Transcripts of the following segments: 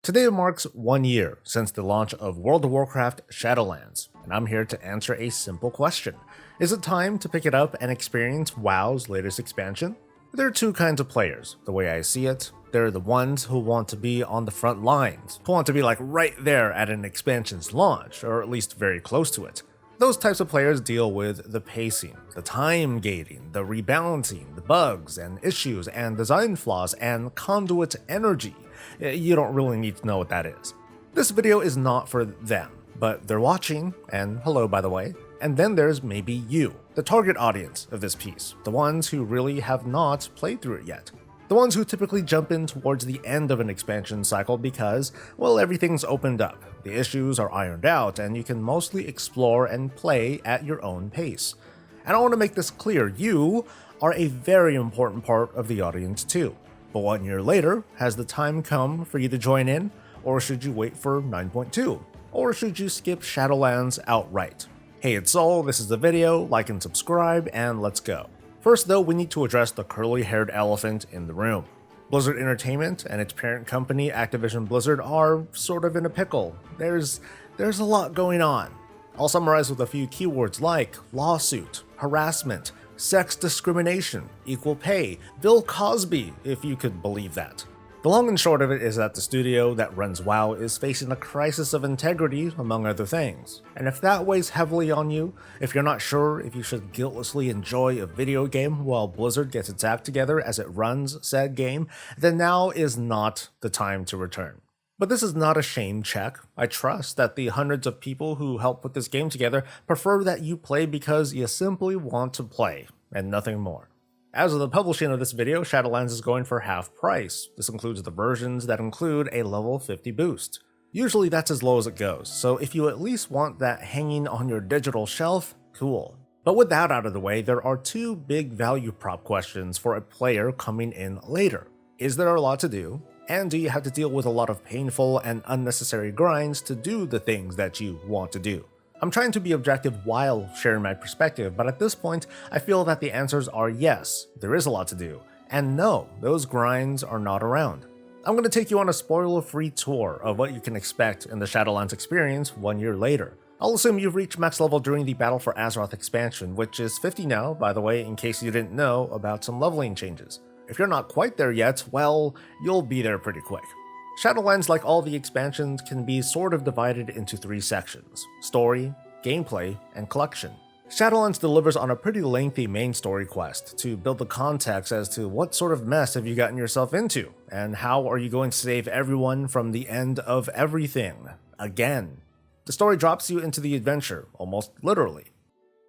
Today marks 1 year since the launch of World of Warcraft Shadowlands, and I'm here to answer a simple question. Is it time to pick it up and experience WoW's latest expansion? There are two kinds of players, the way I see it. There are the ones who want to be on the front lines, who want to be like right there at an expansion's launch, or at least very close to it. Those types of players deal with the pacing, the time gating, the rebalancing, the bugs and issues and design flaws and conduit energy. You don't really need to know what that is. This video is not for them, but they're watching, and hello by the way. And then there's maybe you, the target audience of this piece, the ones who really have not played through it yet. The ones who typically jump in towards the end of an expansion cycle because, well, everything's opened up, the issues are ironed out, and you can mostly explore and play at your own pace. And I want to make this clear, you are a very important part of the audience too. But 1 year later, has the time come for you to join in? Or should you wait for 9.2? Or should you skip Shadowlands outright? Hey, it's Soul, this is the video, like and subscribe, and let's go. First though, we need to address the curly-haired elephant in the room. Blizzard Entertainment and its parent company, Activision Blizzard, are sort of in a pickle. There's a lot going on. I'll summarize with a few keywords like lawsuit, harassment, sex discrimination, equal pay, Bill Cosby, if you could believe that. The long and short of it is that the studio that runs WoW is facing a crisis of integrity, among other things. And if that weighs heavily on you, if you're not sure if you should guiltlessly enjoy a video game while Blizzard gets its act together as it runs said game, then now is not the time to return. But this is not a shame check. I trust that the hundreds of people who helped put this game together prefer that you play because you simply want to play, and nothing more. As of the publishing of this video, Shadowlands is going for half price. This includes the versions that include a level 50 boost. Usually that's as low as it goes, so if you at least want that hanging on your digital shelf, cool. But with that out of the way, there are two big value prop questions for a player coming in later. Is there a lot to do? And do you have to deal with a lot of painful and unnecessary grinds to do the things that you want to do? I'm trying to be objective while sharing my perspective, but at this point, I feel that the answers are yes, there is a lot to do, and no, those grinds are not around. I'm going to take you on a spoiler-free tour of what you can expect in the Shadowlands experience 1 year later. I'll assume you've reached max level during the Battle for Azeroth expansion, which is 50 now, by the way, in case you didn't know about some leveling changes. If you're not quite there yet, well, you'll be there pretty quick. Shadowlands, like all the expansions, can be sort of divided into three sections: story, gameplay, and collection. Shadowlands delivers on a pretty lengthy main story quest to build the context as to what sort of mess have you gotten yourself into, and how are you going to save everyone from the end of everything, again. The story drops you into the adventure, almost literally.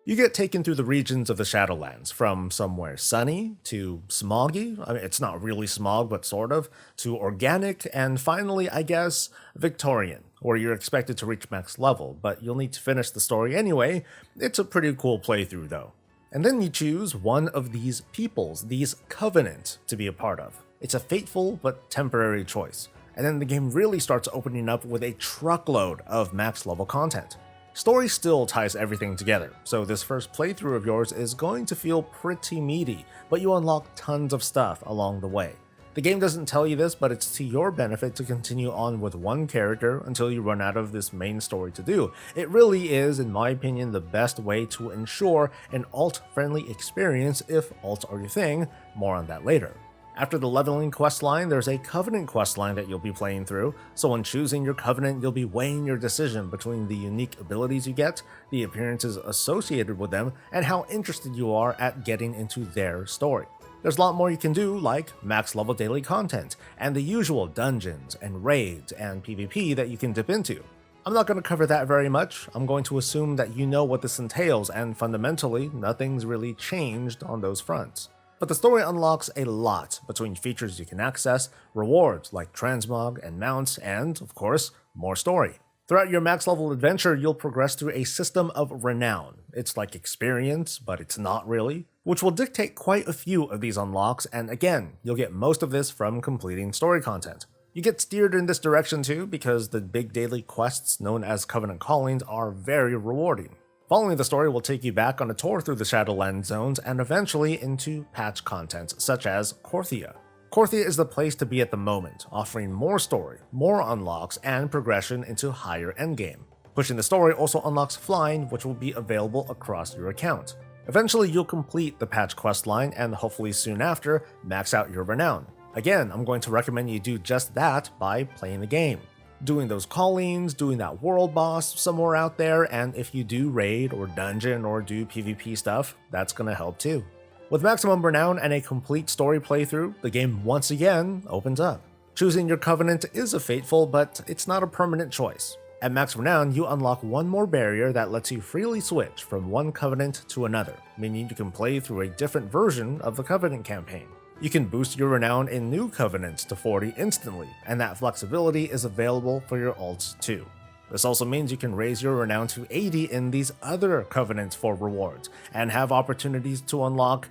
You get taken through the regions of the Shadowlands, from somewhere sunny to smoggy, it's not really smog, but sort of, to organic, and finally, I guess, Victorian, where you're expected to reach max level, but you'll need to finish the story anyway. It's a pretty cool playthrough though. And then you choose one of these peoples, these Covenant, to be a part of. It's a fateful but temporary choice, and then the game really starts opening up with a truckload of max level content. Story still ties everything together, so this first playthrough of yours is going to feel pretty meaty, but you unlock tons of stuff along the way. The game doesn't tell you this, but it's to your benefit to continue on with one character until you run out of this main story to do. It really is, in my opinion, the best way to ensure an alt-friendly experience if alts are your thing. More on that later. After the leveling questline, there's a Covenant questline that you'll be playing through, so when choosing your Covenant, you'll be weighing your decision between the unique abilities you get, the appearances associated with them, and how interested you are at getting into their story. There's a lot more you can do, like max level daily content, and the usual dungeons and raids and PvP that you can dip into. I'm not going to cover that very much. I'm going to assume that you know what this entails, and fundamentally, nothing's really changed on those fronts. But the story unlocks a lot between features you can access, rewards like transmog and mounts, and, of course, more story. Throughout your max level adventure, you'll progress through a system of renown. It's like experience, but it's not really, which will dictate quite a few of these unlocks, and again, you'll get most of this from completing story content. You get steered in this direction too because the big daily quests known as Covenant Callings are very rewarding. Following the story will take you back on a tour through the Shadowlands zones and eventually into patch content such as Korthia. Korthia is the place to be at the moment, offering more story, more unlocks, and progression into higher endgame. Pushing the story also unlocks flying, which will be available across your account. Eventually, you'll complete the patch quest line and hopefully soon after, max out your renown. Again, I'm going to recommend you do just that by playing the game. Doing those callings, doing that world boss somewhere out there, and if you do raid or dungeon or do PvP stuff, that's gonna help too. With maximum renown and a complete story playthrough, the game once again opens up. Choosing your covenant is a fateful, but it's not a permanent choice. At max renown, you unlock one more barrier that lets you freely switch from one covenant to another, meaning you can play through a different version of the covenant campaign. You can boost your renown in new covenants to 40 instantly, and that flexibility is available for your alts too. This also means you can raise your renown to 80 in these other covenants for rewards, and have opportunities to unlock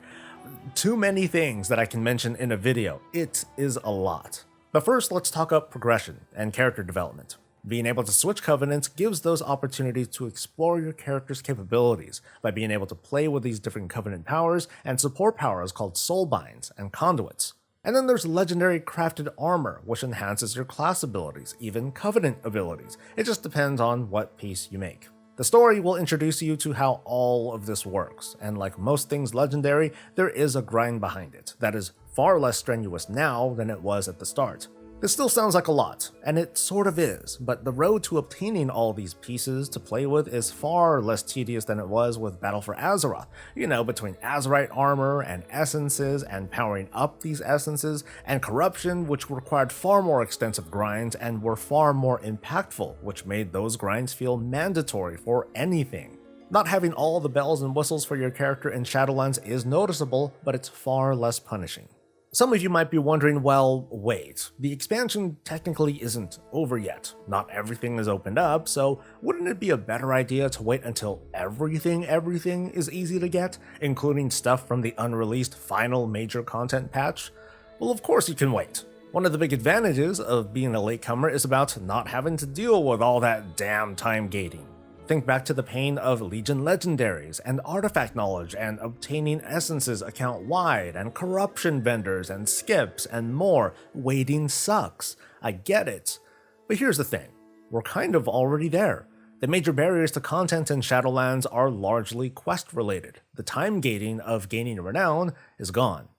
too many things that I can mention in a video. It is a lot. But first, let's talk up progression and character development. Being able to switch covenants gives those opportunities to explore your character's capabilities by being able to play with these different covenant powers and support powers called soul binds and conduits. And then there's legendary crafted armor, which enhances your class abilities, even covenant abilities. It just depends on what piece you make. The story will introduce you to how all of this works, and like most things legendary, there is a grind behind it that is far less strenuous now than it was at the start. This still sounds like a lot, and it sort of is, but the road to obtaining all these pieces to play with is far less tedious than it was with Battle for Azeroth. You know, between Azerite armor and essences and powering up these essences, and corruption, which required far more extensive grinds and were far more impactful, which made those grinds feel mandatory for anything. Not having all the bells and whistles for your character in Shadowlands is noticeable, but it's far less punishing. Some of you might be wondering, well, wait, the expansion technically isn't over yet. Not everything is opened up, so wouldn't it be a better idea to wait until everything is easy to get, including stuff from the unreleased final major content patch? Well, of course you can wait. One of the big advantages of being a latecomer is about not having to deal with all that damn time gating. Think back to the pain of Legion legendaries and artifact knowledge and obtaining essences account-wide and corruption vendors and skips and more. Waiting sucks. I get it. But here's the thing. We're kind of already there. The major barriers to content in Shadowlands are largely quest-related. The time gating of gaining renown is gone.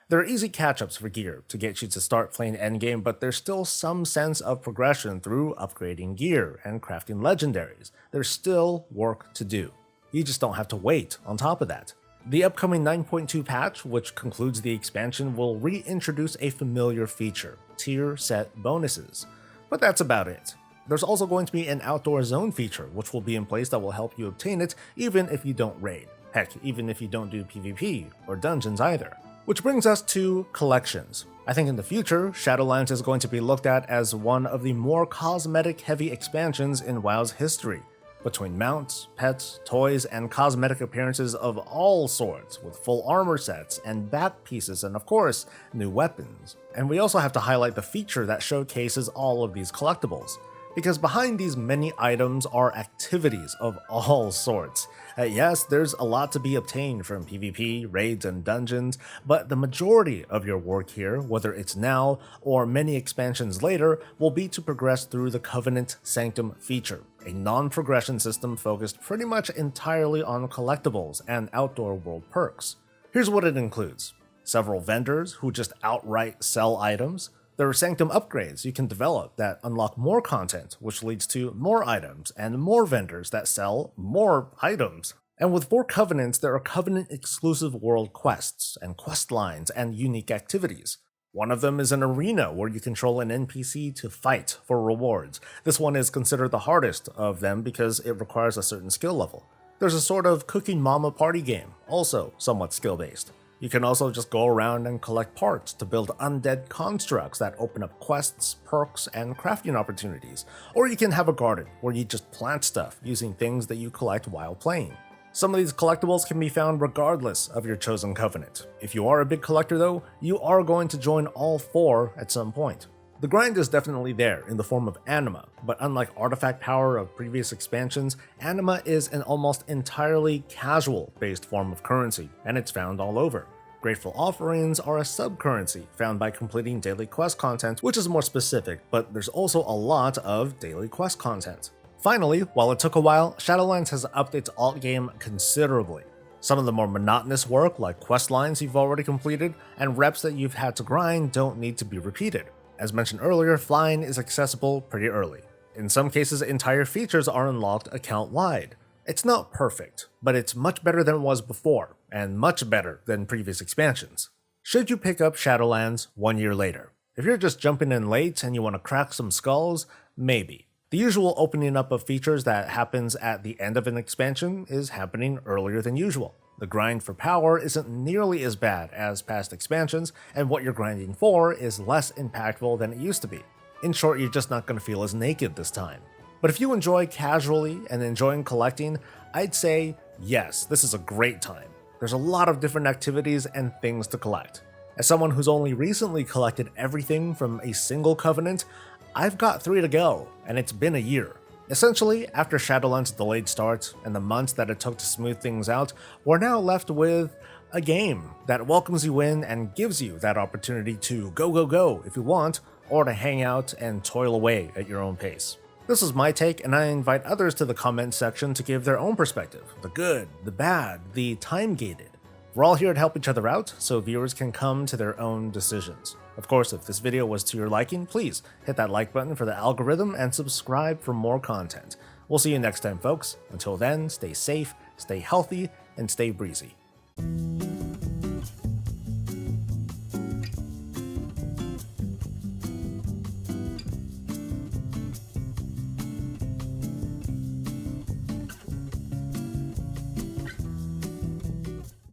There are easy catch-ups for gear to get you to start playing endgame, but there's still some sense of progression through upgrading gear and crafting legendaries. There's still work to do. You just don't have to wait on top of that. The upcoming 9.2 patch, which concludes the expansion, will reintroduce a familiar feature, tier set bonuses. But that's about it. There's also going to be an outdoor zone feature, which will be in place that will help you obtain it even if you don't raid. Heck, even if you don't do PvP or dungeons either. Which brings us to collections. I think in the future, Shadowlands is going to be looked at as one of the more cosmetic-heavy expansions in WoW's history. Between mounts, pets, toys, and cosmetic appearances of all sorts, with full armor sets and back pieces and of course, new weapons. And we also have to highlight the feature that showcases all of these collectibles. Because behind these many items are activities of all sorts. Yes, there's a lot to be obtained from PvP, raids, and dungeons, but the majority of your work here, whether it's now or many expansions later, will be to progress through the Covenant Sanctum feature, a non-progression system focused pretty much entirely on collectibles and outdoor world perks. Here's what it includes. Several vendors who just outright sell items. There are Sanctum upgrades you can develop that unlock more content, which leads to more items, and more vendors that sell more items. And with 4 covenants, there are covenant-exclusive world quests, and quest lines, and unique activities. One of them is an arena where you control an NPC to fight for rewards. This one is considered the hardest of them because it requires a certain skill level. There's a sort of Cooking Mama party game, also somewhat skill-based. You can also just go around and collect parts to build undead constructs that open up quests, perks, and crafting opportunities. Or you can have a garden where you just plant stuff using things that you collect while playing. Some of these collectibles can be found regardless of your chosen covenant. If you are a big collector though, you are going to join all 4 at some point. The grind is definitely there in the form of anima, but unlike artifact power of previous expansions, anima is an almost entirely casual-based form of currency, and it's found all over. Grateful offerings are a sub-currency found by completing daily quest content, which is more specific, but there's also a lot of daily quest content. Finally, while it took a while, Shadowlands has upped its alt game considerably. Some of the more monotonous work, like quest lines you've already completed, and reps that you've had to grind don't need to be repeated. As mentioned earlier, flying is accessible pretty early. In some cases, entire features are unlocked account-wide. It's not perfect, but it's much better than it was before, and much better than previous expansions. Should you pick up Shadowlands 1 year later? If you're just jumping in late and you want to crack some skulls, maybe. The usual opening up of features that happens at the end of an expansion is happening earlier than usual. The grind for power isn't nearly as bad as past expansions, and what you're grinding for is less impactful than it used to be. In short, you're just not going to feel as naked this time. But if you enjoy casually and enjoying collecting, I'd say yes, this is a great time. There's a lot of different activities and things to collect. As someone who's only recently collected everything from a single covenant, I've got 3 to go, and it's been a year. Essentially, after Shadowlands' delayed start and the months that it took to smooth things out, we're now left with a game that welcomes you in and gives you that opportunity to go if you want, or to hang out and toil away at your own pace. This is my take, and I invite others to the comment section to give their own perspective, the good, the bad, the time-gated. We're all here to help each other out, so viewers can come to their own decisions. Of course, if this video was to your liking, please hit that like button for the algorithm and subscribe for more content. We'll see you next time, folks. Until then, stay safe, stay healthy, and stay breezy.